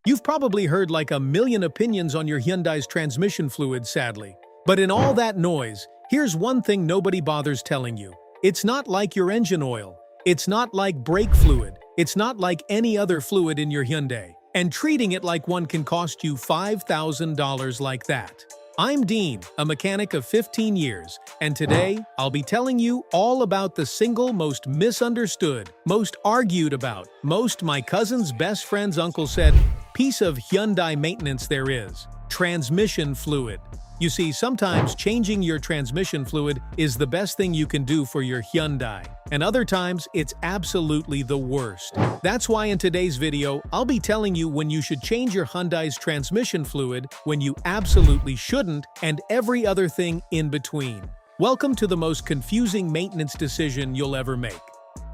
You've probably heard like a million opinions on your Hyundai's transmission fluid, sadly. But in all that noise, here's one thing nobody bothers telling you. It's not like your engine oil. It's not like brake fluid. It's not like any other fluid in your Hyundai. And treating it like one can cost you $5,000 like that. I'm Dean, a mechanic of 15 years, and today I'll be telling you all about the single most misunderstood, most argued about, most my cousin's best friend's uncle said, piece of Hyundai maintenance there is: transmission fluid. You see, sometimes changing your transmission fluid is the best thing you can do for your Hyundai, and other times it's absolutely the worst. That's why in today's video, I'll be telling you when you should change your Hyundai's transmission fluid, when you absolutely shouldn't, and every other thing in between. Welcome to the most confusing maintenance decision you'll ever make.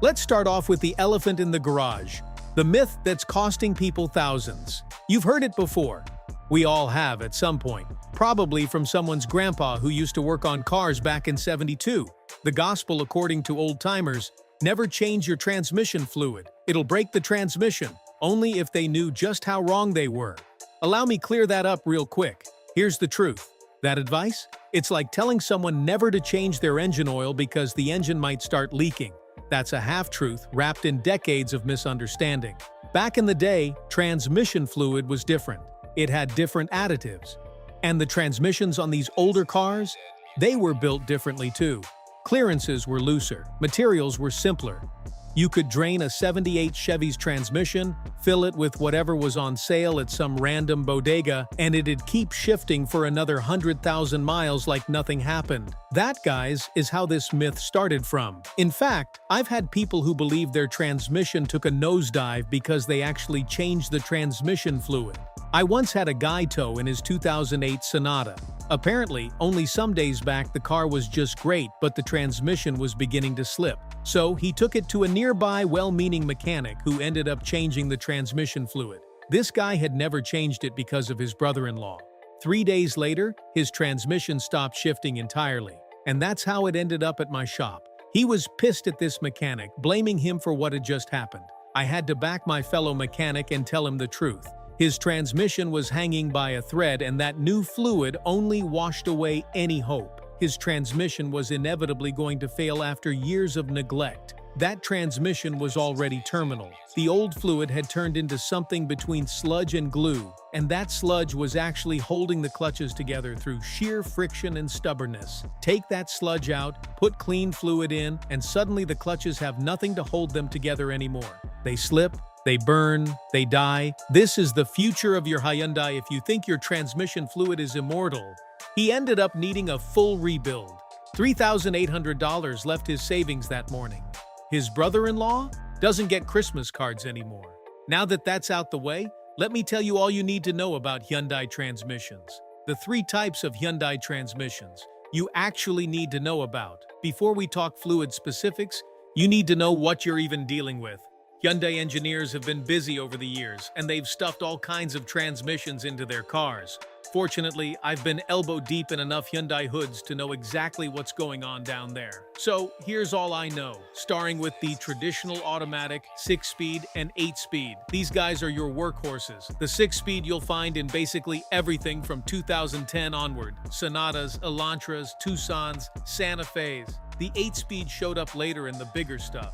Let's start off with the elephant in the garage, the myth that's costing people thousands. You've heard it before. We all have at some point, probably from someone's grandpa who used to work on cars back in '72. The gospel, according to old-timers: never change your transmission fluid. It'll break the transmission, only if they knew just how wrong they were. Allow me clear that up real quick. Here's the truth. That advice? It's like telling someone never to change their engine oil because the engine might start leaking. That's a half-truth wrapped in decades of misunderstanding. Back in the day, transmission fluid was different. It had different additives. And the transmissions on these older cars? They were built differently too. Clearances were looser, materials were simpler. You could drain a '78 Chevy's transmission, fill it with whatever was on sale at some random bodega, and it'd keep shifting for another 100,000 miles like nothing happened. That, guys, is how this myth started from. In fact, I've had people who believe their transmission took a nosedive because they actually changed the transmission fluid. I once had a guy tow in his 2008 Sonata. Apparently, only some days back the car was just great, but the transmission was beginning to slip. So he took it to a nearby well-meaning mechanic who ended up changing the transmission fluid. This guy had never changed it because of his brother-in-law. 3 days later, his transmission stopped shifting entirely. And that's how it ended up at my shop. He was pissed at this mechanic, blaming him for what had just happened. I had to back my fellow mechanic and tell him the truth. His transmission was hanging by a thread, and that new fluid only washed away any hope. His transmission was inevitably going to fail after years of neglect. That transmission was already terminal. The old fluid had turned into something between sludge and glue, and that sludge was actually holding the clutches together through sheer friction and stubbornness. Take that sludge out, put clean fluid in, and suddenly the clutches have nothing to hold them together anymore. They slip, they burn, they die. This is the future of your Hyundai if you think your transmission fluid is immortal. He ended up needing a full rebuild. $3,800 left his savings that morning. His brother-in-law doesn't get Christmas cards anymore. Now that that's out the way, let me tell you all you need to know about Hyundai transmissions. The 3 types of Hyundai transmissions you actually need to know about. Before we talk fluid specifics, you need to know what you're even dealing with. Hyundai engineers have been busy over the years, and they've stuffed all kinds of transmissions into their cars. Fortunately, I've been elbow deep in enough Hyundai hoods to know exactly what's going on down there. So here's all I know, starting with the traditional automatic 6-speed and 8-speed. These guys are your workhorses. The 6-speed you'll find in basically everything from 2010 onward: Sonatas, Elantras, Tucsons, Santa Fe's. The 8-speed showed up later in the bigger stuff.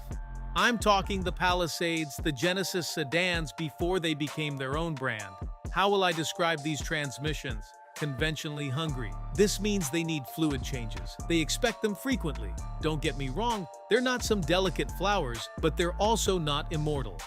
I'm talking the Palisades, the Genesis sedans before they became their own brand. How will I describe these transmissions? Conventionally hungry. This means they need fluid changes. They expect them frequently. Don't get me wrong, they're not some delicate flowers, but they're also not immortal.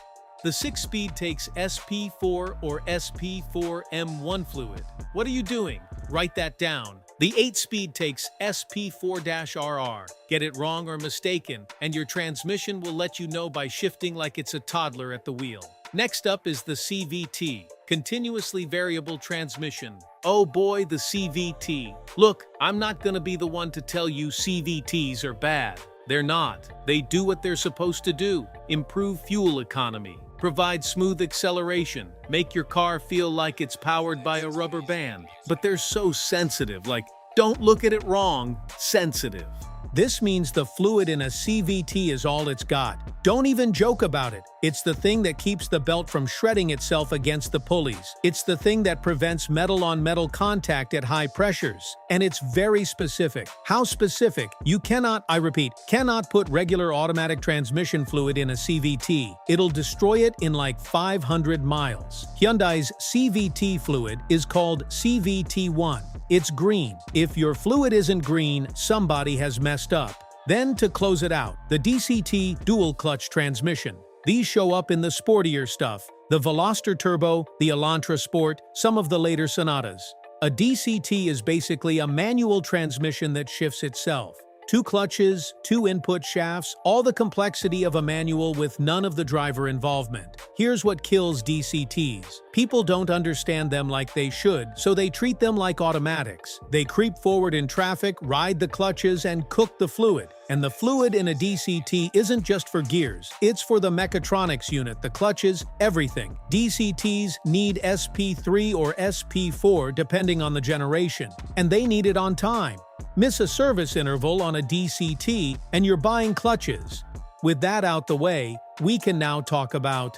The 6-speed takes SP4 or SP4M1 fluid. What are you doing? Write that down. The 8-speed takes SP4-RR. Get it wrong or mistaken, and your transmission will let you know by shifting like it's a toddler at the wheel. Next up is the CVT, continuously variable transmission. Oh boy, the CVT. Look, I'm not gonna be the one to tell you CVTs are bad. They're not. They do what they're supposed to do: improve fuel economy, provide smooth acceleration, make your car feel like it's powered by a rubber band. But they're so sensitive, like, don't look at it wrong, sensitive. This means the fluid in a CVT is all it's got. Don't even joke about it. It's the thing that keeps the belt from shredding itself against the pulleys. It's the thing that prevents metal-on-metal contact at high pressures. And it's very specific. How specific? You cannot, I repeat, cannot put regular automatic transmission fluid in a CVT. It'll destroy it in like 500 miles. Hyundai's CVT fluid is called CVT1. It's green. If your fluid isn't green, somebody has messed up. Then, to close it out, the DCT dual-clutch transmission. These show up in the sportier stuff, the Veloster Turbo, the Elantra Sport, some of the later Sonatas. A DCT is basically a manual transmission that shifts itself. 2 clutches, 2 input shafts, all the complexity of a manual with none of the driver involvement. Here's what kills DCTs. People don't understand them like they should, so they treat them like automatics. They creep forward in traffic, ride the clutches, and cook the fluid. And the fluid in a DCT isn't just for gears, it's for the mechatronics unit, the clutches, everything. DCTs need SP3 or SP4 depending on the generation, and they need it on time. Miss a service interval on a DCT and you're buying clutches. With that out the way, we can now talk about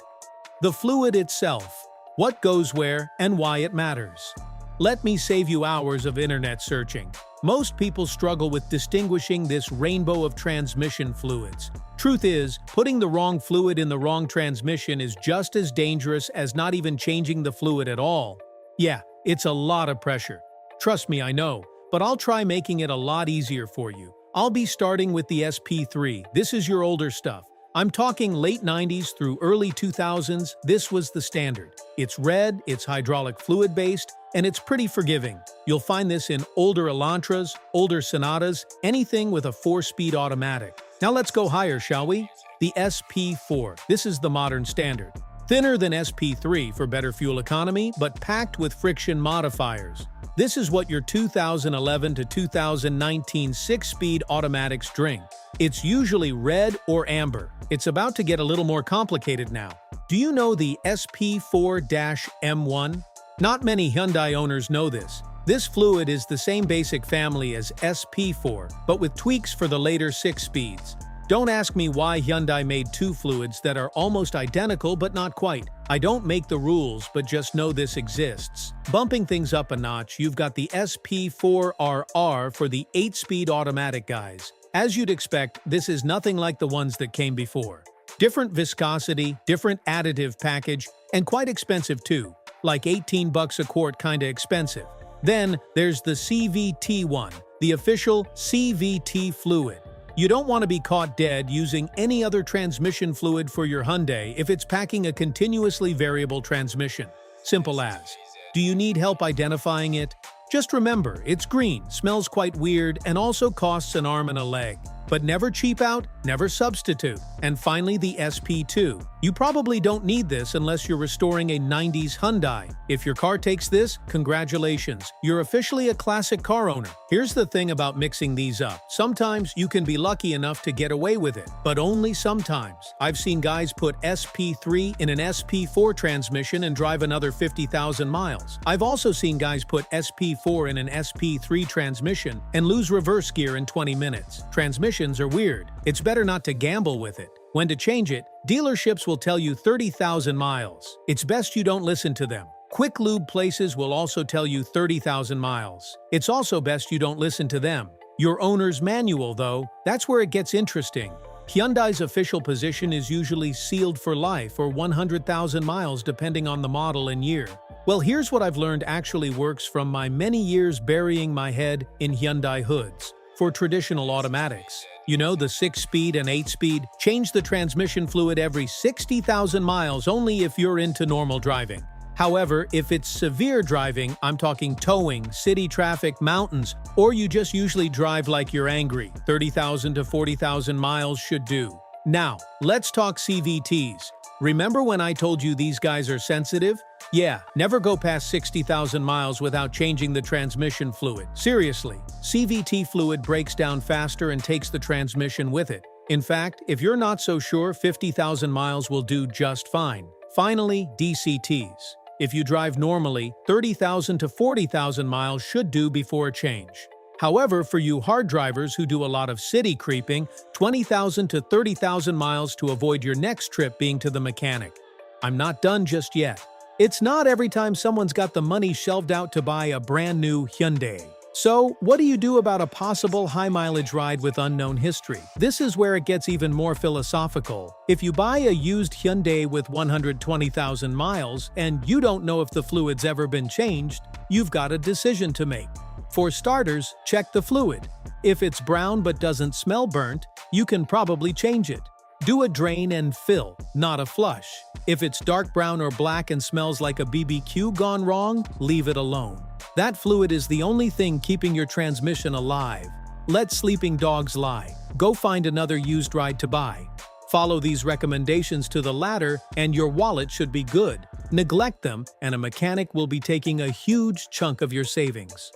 the fluid itself, what goes where, and why it matters. Let me save you hours of internet searching. Most people struggle with distinguishing this rainbow of transmission fluids. Truth is, putting the wrong fluid in the wrong transmission is just as dangerous as not even changing the fluid at all. Yeah, it's a lot of pressure. Trust me, I know. But I'll try making it a lot easier for you. I'll be starting with the SP3. This is your older stuff. I'm talking late 90s through early 2000s. This was the standard. It's red, it's hydraulic fluid-based, and it's pretty forgiving. You'll find this in older Elantras, older Sonatas, anything with a 4-speed automatic. Now let's go higher, shall we? The SP4. This is the modern standard. Thinner than SP3 for better fuel economy, but packed with friction modifiers. This is what your 2011 to 2019 6-speed automatics drink. It's usually red or amber. It's about to get a little more complicated now. Do you know the SP4-M1? Not many Hyundai owners know this. This fluid is the same basic family as SP4, but with tweaks for the later 6 speeds. Don't ask me why Hyundai made 2 fluids that are almost identical but not quite. I don't make the rules, but just know this exists. Bumping things up a notch, you've got the SP4RR for the 8-speed automatic guys. As you'd expect, this is nothing like the ones that came before. Different viscosity, different additive package, and quite expensive too. Like $18 a quart, kinda expensive. Then there's the CVT1, the official CVT fluid. You don't want to be caught dead using any other transmission fluid for your Hyundai if it's packing a continuously variable transmission. Simple as. Do you need help identifying it? Just remember, it's green, smells quite weird, and also costs an arm and a leg. But never cheap out, never substitute. And finally, the SP2. You probably don't need this unless you're restoring a 90s Hyundai. If your car takes this, congratulations, you're officially a classic car owner. Here's the thing about mixing these up. Sometimes you can be lucky enough to get away with it, but only sometimes. I've seen guys put SP3 in an SP4 transmission and drive another 50,000 miles. I've also seen guys put SP4 in an SP3 transmission and lose reverse gear in 20 minutes. Transmissions are weird. It's better not to gamble with it. When to change it, dealerships will tell you 30,000 miles. It's best you don't listen to them. Quick lube places will also tell you 30,000 miles. It's also best you don't listen to them. Your owner's manual, though, that's where it gets interesting. Hyundai's official position is usually sealed for life or 100,000 miles depending on the model and year. Well, here's what I've learned actually works from my many years burying my head in Hyundai hoods. For traditional automatics, you know, the 6-speed and 8-speed, change the transmission fluid every 60,000 miles only if you're into normal driving. However, if it's severe driving, I'm talking towing, city traffic, mountains, or you just usually drive like you're angry, 30,000 to 40,000 miles should do. Now, let's talk CVTs. Remember when I told you these guys are sensitive? Yeah, never go past 60,000 miles without changing the transmission fluid. Seriously, CVT fluid breaks down faster and takes the transmission with it. In fact, if you're not so sure, 50,000 miles will do just fine. Finally, DCTs. If you drive normally, 30,000 to 40,000 miles should do before a change. However, for you hard drivers who do a lot of city creeping, 20,000 to 30,000 miles to avoid your next trip being to the mechanic. I'm not done just yet. It's not every time someone's got the money shelved out to buy a brand new Hyundai. So, what do you do about a possible high-mileage ride with unknown history? This is where it gets even more philosophical. If you buy a used Hyundai with 120,000 miles and you don't know if the fluid's ever been changed, you've got a decision to make. For starters, check the fluid. If it's brown but doesn't smell burnt, you can probably change it. Do a drain and fill, not a flush. If it's dark brown or black and smells like a BBQ gone wrong, leave it alone. That fluid is the only thing keeping your transmission alive. Let sleeping dogs lie. Go find another used ride to buy. Follow these recommendations to the latter and your wallet should be good. Neglect them and a mechanic will be taking a huge chunk of your savings.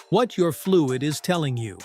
What your fluid is telling you.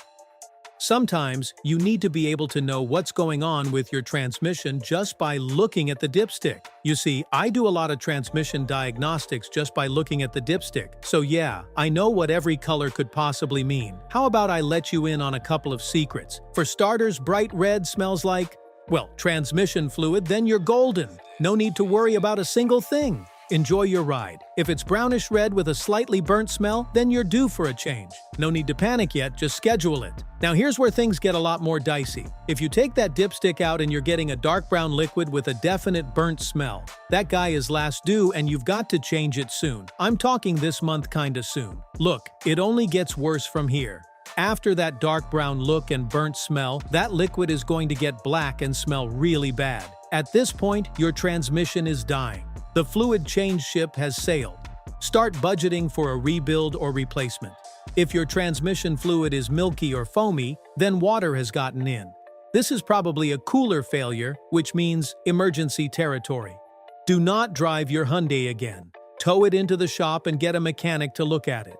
Sometimes, you need to be able to know what's going on with your transmission just by looking at the dipstick. You see, I do a lot of transmission diagnostics just by looking at the dipstick. So yeah, I know what every color could possibly mean. How about I let you in on a couple of secrets? For starters, bright red smells like, well, transmission fluid, then you're golden. No need to worry about a single thing. Enjoy your ride. If it's brownish red with a slightly burnt smell, then you're due for a change. No need to panic yet, just schedule it. Now here's where things get a lot more dicey. If you take that dipstick out and you're getting a dark brown liquid with a definite burnt smell, that guy is last due and you've got to change it soon. I'm talking this month kinda soon. Look, it only gets worse from here. After that dark brown look and burnt smell, that liquid is going to get black and smell really bad. At this point, your transmission is dying. The fluid change ship has sailed. Start budgeting for a rebuild or replacement. If your transmission fluid is milky or foamy, then water has gotten in. This is probably a cooler failure, which means emergency territory. Do not drive your Hyundai again. Tow it into the shop and get a mechanic to look at it.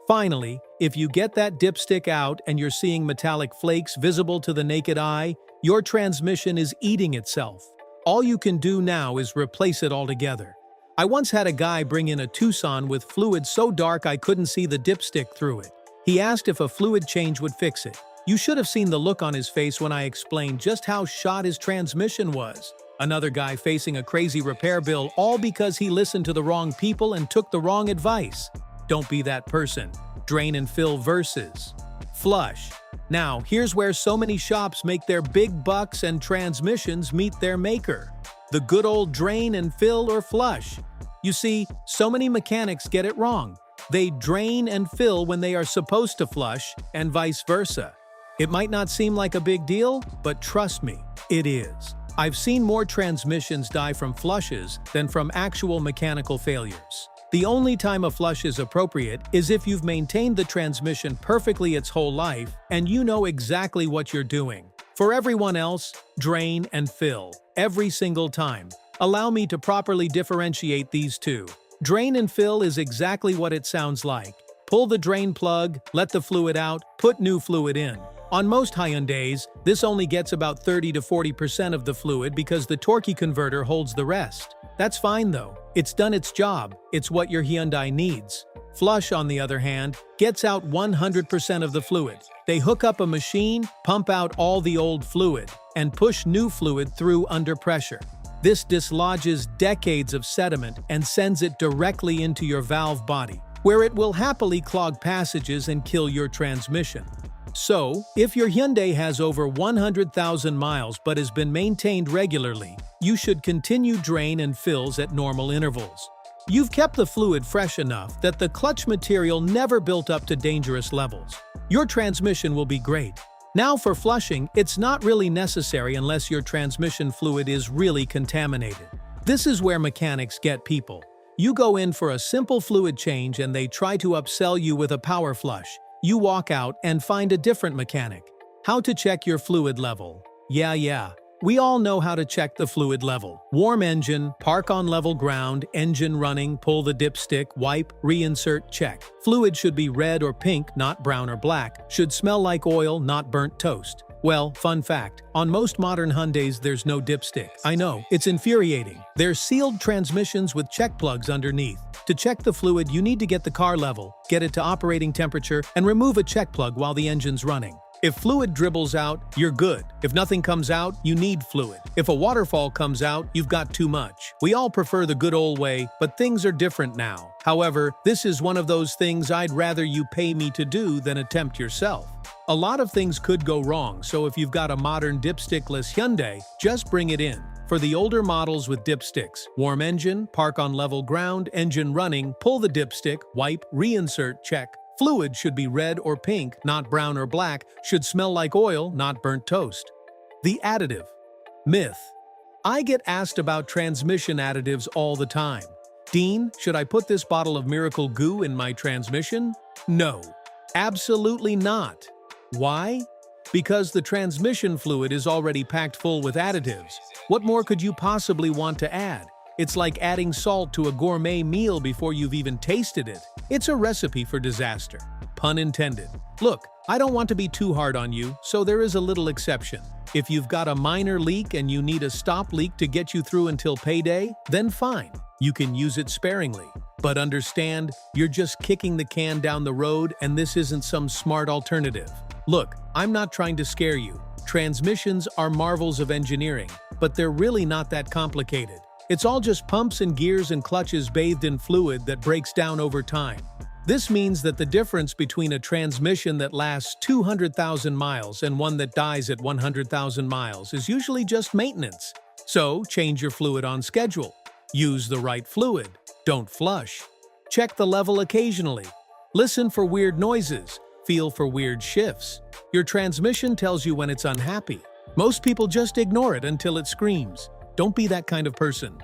Finally, if you get that dipstick out and you're seeing metallic flakes visible to the naked eye, your transmission is eating itself. All you can do now is replace it altogether. I once had a guy bring in a Tucson with fluid so dark I couldn't see the dipstick through it. He asked if a fluid change would fix it. You should have seen the look on his face when I explained just how shot his transmission was. Another guy facing a crazy repair bill all because he listened to the wrong people and took the wrong advice. Don't be that person. Drain and fill versus flush. Now, here's where so many shops make their big bucks and transmissions meet their maker. The good old drain and fill or flush. You see, so many mechanics get it wrong. They drain and fill when they are supposed to flush, and vice versa. It might not seem like a big deal, but trust me, it is. I've seen more transmissions die from flushes than from actual mechanical failures. The only time a flush is appropriate is if you've maintained the transmission perfectly its whole life and you know exactly what you're doing. For everyone else, drain and fill, every single time. Allow me to properly differentiate these two. Drain and fill is exactly what it sounds like. Pull the drain plug, let the fluid out, put new fluid in. On most Hyundais, this only gets about 30 to 40% of the fluid because the Torque converter holds the rest. That's fine though. It's done its job. It's what your Hyundai needs. Flush, on the other hand, gets out 100% of the fluid. They hook up a machine, pump out all the old fluid, and push new fluid through under pressure. This dislodges decades of sediment and sends it directly into your valve body, where it will happily clog passages and kill your transmission. So, if your Hyundai has over 100,000 miles but has been maintained regularly, you should continue drain and fills at normal intervals. You've kept the fluid fresh enough that the clutch material never built up to dangerous levels. Your transmission will be great. Now for flushing, it's not really necessary unless your transmission fluid is really contaminated. This is where mechanics get people. You go in for a simple fluid change and they try to upsell you with a power flush. You walk out and find a different mechanic. How to check your fluid level. Yeah. We all know how to check the fluid level. Warm engine, park on level ground, engine running, pull the dipstick, wipe, reinsert, check. Fluid should be red or pink, not brown or black. Should smell like oil, not burnt toast. Well, fun fact, on most modern Hyundais there's no dipstick. I know, it's infuriating. They're sealed transmissions with check plugs underneath. To check the fluid, you need to get the car level, get it to operating temperature, and remove a check plug while the engine's running. If fluid dribbles out, you're good. If nothing comes out, you need fluid. If a waterfall comes out, you've got too much. We all prefer the good old way, but things are different now. However, this is one of those things I'd rather you pay me to do than attempt yourself. A lot of things could go wrong, so if you've got a modern dipstickless Hyundai, just bring it in. For the older models with dipsticks, warm engine, park on level ground, engine running, pull the dipstick, wipe, reinsert, check. Fluid should be red or pink, not brown or black, should smell like oil, not burnt toast. The additive. Myth. I get asked about transmission additives all the time. Dean, should I put this bottle of miracle goo in my transmission? No. Absolutely not. Why? Because the transmission fluid is already packed full with additives. What more could you possibly want to add? It's like adding salt to a gourmet meal before you've even tasted it. It's a recipe for disaster. Pun intended. Look, I don't want to be too hard on you, so there is a little exception. If you've got a minor leak and you need a stop leak to get you through until payday, then fine. You can use it sparingly. But understand, you're just kicking the can down the road and this isn't some smart alternative. Look, I'm not trying to scare you. Transmissions are marvels of engineering, but they're really not that complicated. It's all just pumps and gears and clutches bathed in fluid that breaks down over time. This means that the difference between a transmission that lasts 200,000 miles and one that dies at 100,000 miles is usually just maintenance. So, change your fluid on schedule. Use the right fluid. Don't flush. Check the level occasionally. Listen for weird noises. Feel for weird shifts. Your transmission tells you when it's unhappy. Most people just ignore it until it screams. Don't be that kind of person.